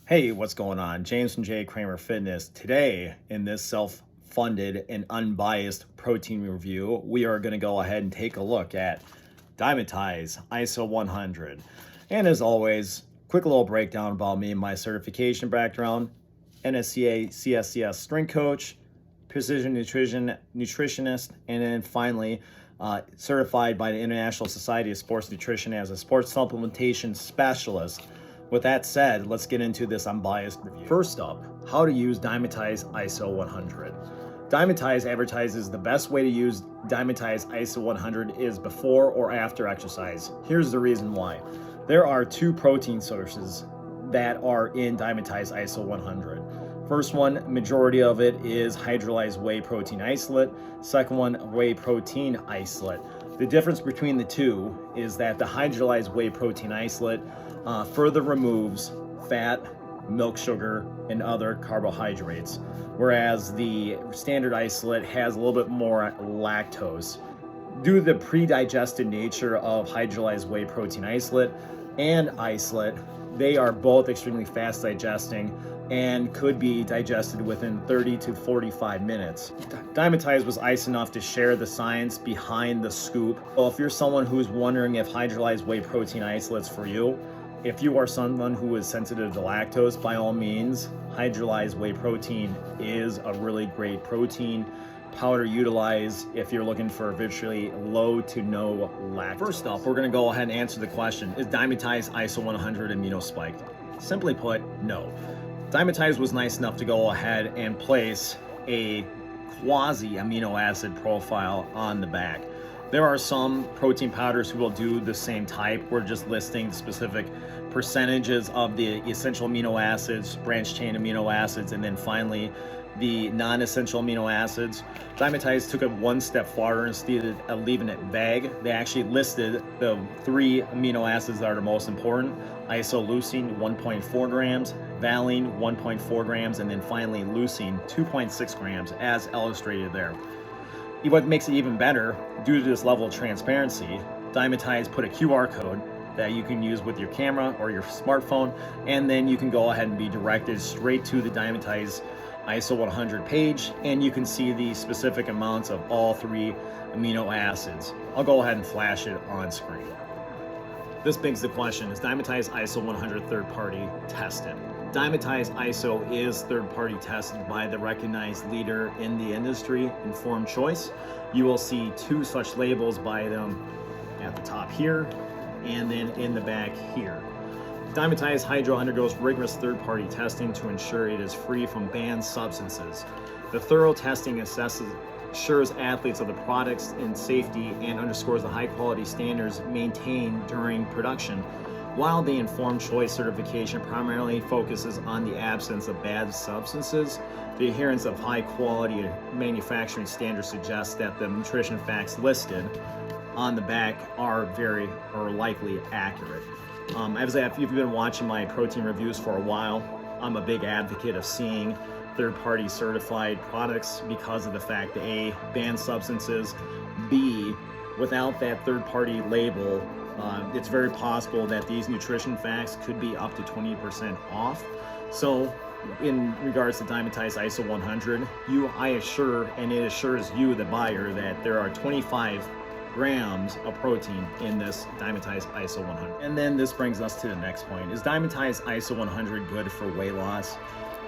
Hey, what's going on? James from JKremmer Fitness. Today, in this self-funded and unbiased protein review, we are going to go ahead and take a look at Dymatize ISO 100. And as always, quick little breakdown about me and my certification background: NSCA CSCS strength coach, precision nutritionist, and then finally certified by the International Society of Sports Nutrition as a sports supplementation specialist. With that said, let's get into this unbiased review. First up, how to use Dymatize ISO 100. Dymatize advertises the best way to use Dymatize ISO 100 is before or after exercise. Here's the reason why. There are two protein sources that are in Dymatize ISO 100. First one, majority of it is hydrolyzed whey protein isolate. Second one, whey protein isolate. The difference between the two is that the hydrolyzed whey protein isolate further removes fat, milk sugar, and other carbohydrates, whereas the standard isolate has a little bit more lactose. Due to the pre-digested nature of hydrolyzed whey protein isolate and isolate, they are both extremely fast digesting and could be digested within 30 to 45 minutes. Dymatize was nice enough to share the science behind the scoop. Well, if you're someone who's wondering if hydrolyzed whey protein isolate's for you, if you are someone who is sensitive to lactose, by all means, hydrolyzed whey protein is a really great protein powder utilize if you're looking for virtually low to no lactose. First up, we're gonna go ahead and answer the question, is Dymatize ISO 100 amino spiked? Simply put, no. Dymatize was nice enough to go ahead and place a quasi amino acid profile on the back. There are some protein powders who will do the same type. We're just listing specific percentages of the essential amino acids, branched chain amino acids, and then finally the non-essential amino acids. Dymatize took it one step farther. Instead of leaving it vague, they actually listed the 3 amino acids that are the most important: isoleucine 1.4 grams, valine 1.4 grams, and then finally leucine 2.6 grams as illustrated there. What makes it even better, due to this level of transparency, Dymatize put a QR code that you can use with your camera or your smartphone, and then you can go ahead and be directed straight to the Dymatize ISO 100 page, and you can see the specific amounts of all 3 amino acids. I'll go ahead and flash it on screen. This begs the question, is Dymatize ISO 100 third-party tested? Dymatize ISO is third-party tested by the recognized leader in the industry, Informed Choice. You will see 2 such labels by them at the top here and then in the back here. Dymatize Hydro undergoes rigorous third-party testing to ensure it is free from banned substances. The thorough testing assures athletes of the products and safety and underscores the high-quality standards maintained during production. While the Informed Choice certification primarily focuses on the absence of bad substances, the adherence of high-quality manufacturing standards suggests that the nutrition facts listed on the back are likely accurate. If you've been watching my protein reviews for a while, I'm a big advocate of seeing third-party certified products because of the fact that A, banned substances, B, without that third-party label, it's very possible that these nutrition facts could be up to 20% off. So in regards to Dymatize ISO 100, I assure, and it assures you, the buyer, that there are 25 grams of protein in this Dymatize ISO 100. And then this brings us to the next point. Is Dymatize ISO 100 good for weight loss?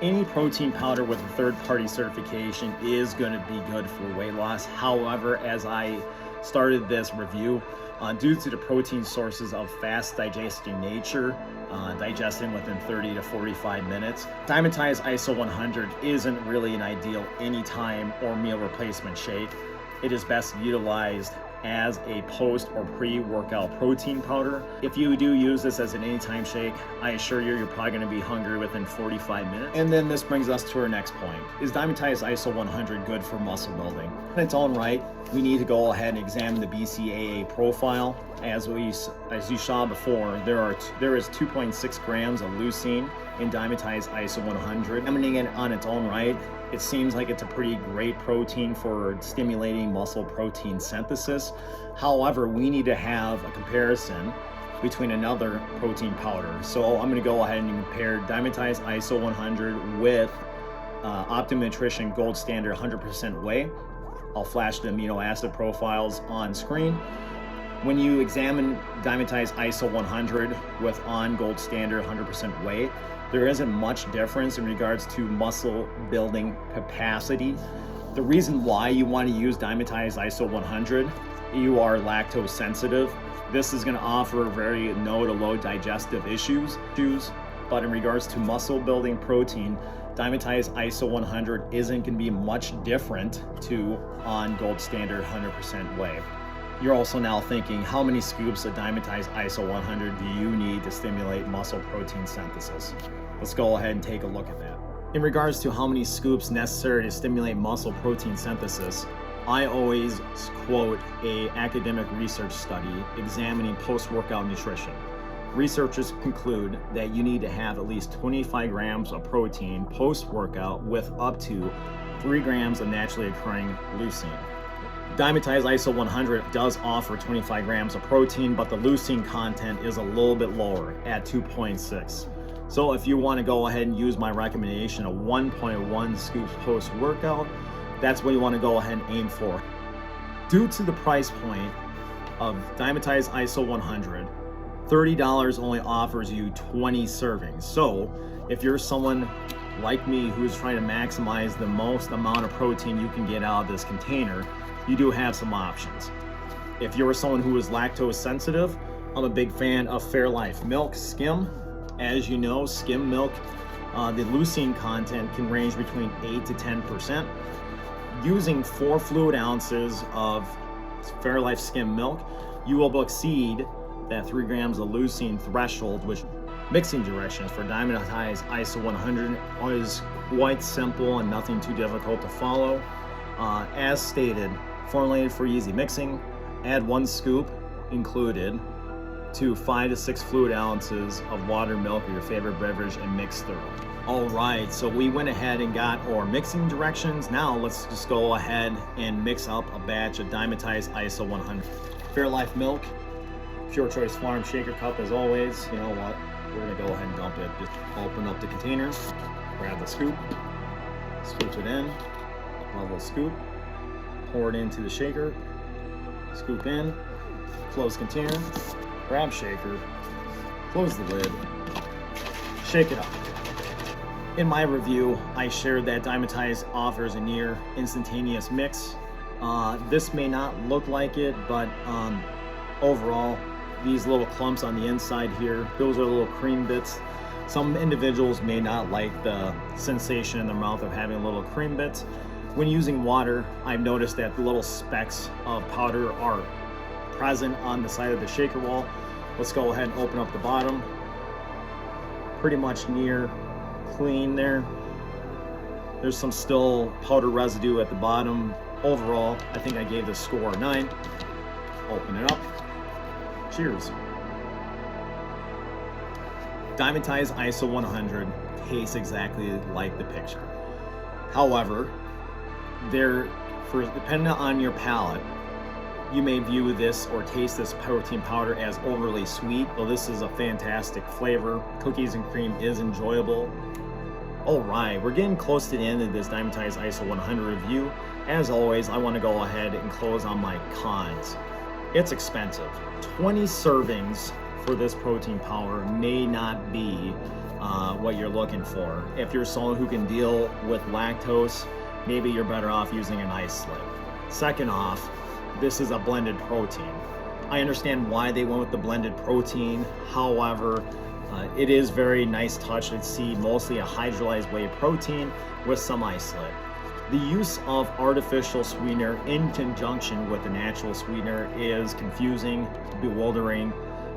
Any protein powder with a third-party certification is going to be good for weight loss. However, as I started this review, due to the protein sources of fast digesting nature, digesting within 30 to 45 minutes, Dymatize ISO 100 isn't really an ideal anytime or meal replacement shake. It is best utilized as a post or pre-workout protein powder. If you do use this as an anytime shake, I assure you, you're probably going to be hungry within 45 minutes. And then this brings us to our next point. Is Dymatize ISO 100 good for muscle building? In its own right, we need to go ahead and examine the BCAA profile. As you saw before, there is 2.6 grams of leucine in Dymatize ISO 100. Examining it on its own right, it seems like it's a pretty great protein for stimulating muscle protein synthesis. However, we need to have a comparison between another protein powder. So I'm going to go ahead and compare Dymatize ISO 100 with Optimum Nutrition Gold Standard 100% whey. I'll flash the amino acid profiles on screen. When you examine Dymatize ISO 100 with On Gold Standard 100% whey, there isn't much difference in regards to muscle building capacity. The reason why you want to use Dymatize ISO 100, you are lactose sensitive. This is going to offer very no to low digestive issues. But in regards to muscle building protein, Dymatize ISO 100 isn't going to be much different to On Gold Standard 100% whey. You're also now thinking, how many scoops of Dymatize ISO 100 do you need to stimulate muscle protein synthesis? Let's go ahead and take a look at that. In regards to how many scoops necessary to stimulate muscle protein synthesis, I always quote an academic research study examining post-workout nutrition. Researchers conclude that you need to have at least 25 grams of protein post-workout with up to 3 grams of naturally occurring leucine. Dymatize ISO 100 does offer 25 grams of protein, but the leucine content is a little bit lower at 2.6. So if you want to go ahead and use my recommendation of 1.1 scoops post-workout, that's what you want to go ahead and aim for. Due to the price point of Dymatize ISO 100, $30 only offers you 20 servings. So if you're someone like me who's trying to maximize the most amount of protein you can get out of this container, you do have some options. If you're someone who is lactose sensitive, I'm a big fan of Fairlife Milk Skim. As you know, skim milk, the leucine content can range between 8 to 10%. Using 4 fluid ounces of Fairlife skim milk, you will exceed that 3 grams of leucine threshold, which mixing directions for Dymatize ISO 100 is quite simple and nothing too difficult to follow. As stated, formulated for easy mixing, add 1 scoop included to 5 to 6 fluid ounces of water, milk, or your favorite beverage and mix thoroughly. All right, so we went ahead and got our mixing directions. Now let's just go ahead and mix up a batch of Dymatize ISO 100. Fairlife milk, Pure Choice Farm shaker cup as always. You know what, we're gonna go ahead and dump it. Just open up the container, grab the scoop, scoop it in, level scoop, pour it into the shaker, scoop in, close container, grab shaker, close the lid, shake it up. In my review, I shared that Dymatize offers a near instantaneous mix. This may not look like it, but overall, these little clumps on the inside here, those are little cream bits. Some individuals may not like the sensation in their mouth of having little cream bits. When using water, I've noticed that the little specks of powder are present on the side of the shaker wall. Let's go ahead and open up the bottom. Pretty much near clean there. There's some still powder residue at the bottom. Overall, I think I gave this score a 9. Open it up. Cheers. Dymatize ISO 100 tastes exactly like the picture. However, depending on your palate, you may view this or taste this protein powder as overly sweet. Well, this is a fantastic flavor. Cookies and cream is enjoyable. All right, we're getting close to the end of this Dymatize ISO 100 review. As always, I want to go ahead and close on my cons. It's expensive. 20 servings for this protein powder may not be what you're looking for. If you're someone who can deal with lactose, maybe you're better off using an ice slip. Second off, this is a blended protein. I understand why they went with the blended protein. However, it is very nice touch to see mostly a hydrolyzed whey protein with some isolate. The use of artificial sweetener in conjunction with the natural sweetener is confusing, bewildering,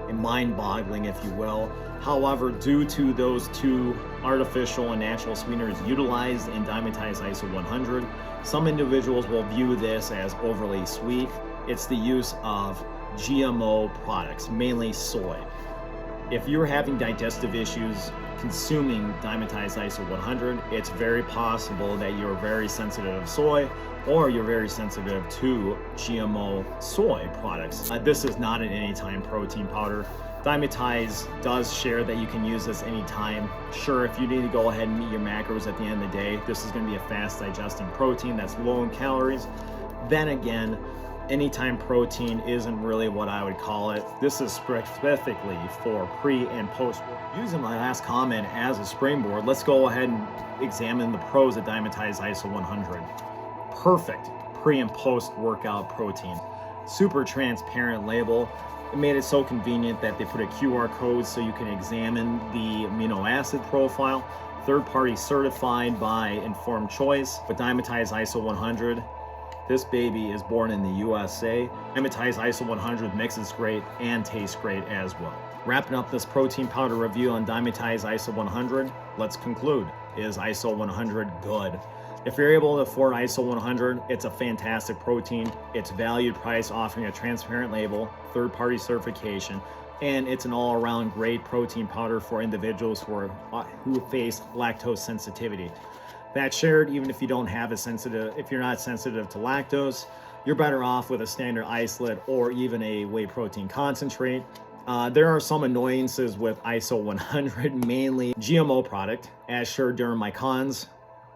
and mind-boggling, if you will. However, due to those two artificial and natural sweeteners utilized in Dymatize ISO 100, some individuals will view this as overly sweet. It's the use of GMO products, mainly soy. If you're having digestive issues consuming Dymatize ISO 100, it's very possible that you're very sensitive to soy or you're very sensitive to GMO soy products. This is not an anytime protein powder. Dymatize does share that you can use this anytime. Sure, if you need to go ahead and meet your macros at the end of the day, this is going to be a fast digesting protein that's low in calories. Then again, anytime protein isn't really what I would call it. This is specifically for pre and post. Using my last comment as a springboard, let's go ahead and examine the pros of Dymatize ISO 100. Perfect pre and post workout protein. Super transparent label. It made it so convenient that they put a QR code so you can examine the amino acid profile. Third-party certified by Informed Choice. With Dymatize ISO 100, this baby is born in the USA. Dymatize ISO 100 mixes great and tastes great as well. Wrapping up this protein powder review on Dymatize ISO 100, let's conclude. Is ISO 100 good? If you're able to afford ISO 100, it's a fantastic protein. It's valued price, offering a transparent label, third-party certification, and it's an all-around great protein powder for individuals who face lactose sensitivity. That shared, even if you don't have if you're not sensitive to lactose, you're better off with a standard isolate or even a whey protein concentrate. There are some annoyances with ISO 100, mainly GMO product. As shared during my cons,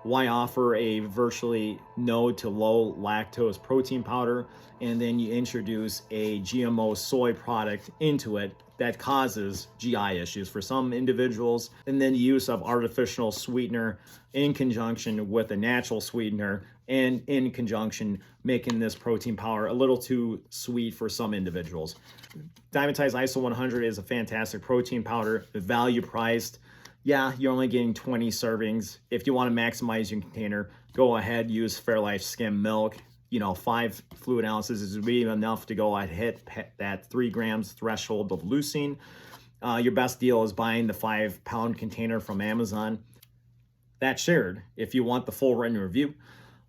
why offer a virtually no to low lactose protein powder and then you introduce a GMO soy product into it that causes GI issues for some individuals, and then the use of artificial sweetener in conjunction with a natural sweetener and in conjunction making this protein powder a little too sweet for some individuals. Dymatize ISO 100 is a fantastic protein powder, value priced. Yeah, you're only getting 20 servings. If you want to maximize your container, go ahead, use Fairlife skim milk. 5 fluid ounces is really enough to go ahead and hit that 3 grams threshold of leucine. Your best deal is buying the 5-pound container from Amazon. That shared. If you want the full written review,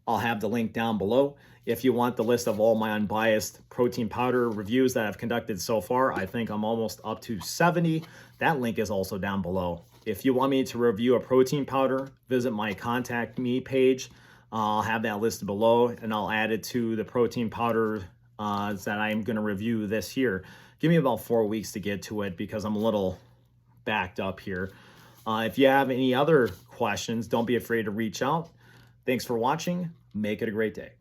I'll have the link down below. If you want the list of all my unbiased protein powder reviews that I've conducted so far, I think I'm almost up to 70. That link is also down below. If you want me to review a protein powder, visit my contact me page. I'll have that listed below and I'll add it to the protein powder that I'm going to review this year. Give me about 4 weeks to get to it because I'm a little backed up here. If you have any other questions, don't be afraid to reach out. Thanks for watching. Make it a great day.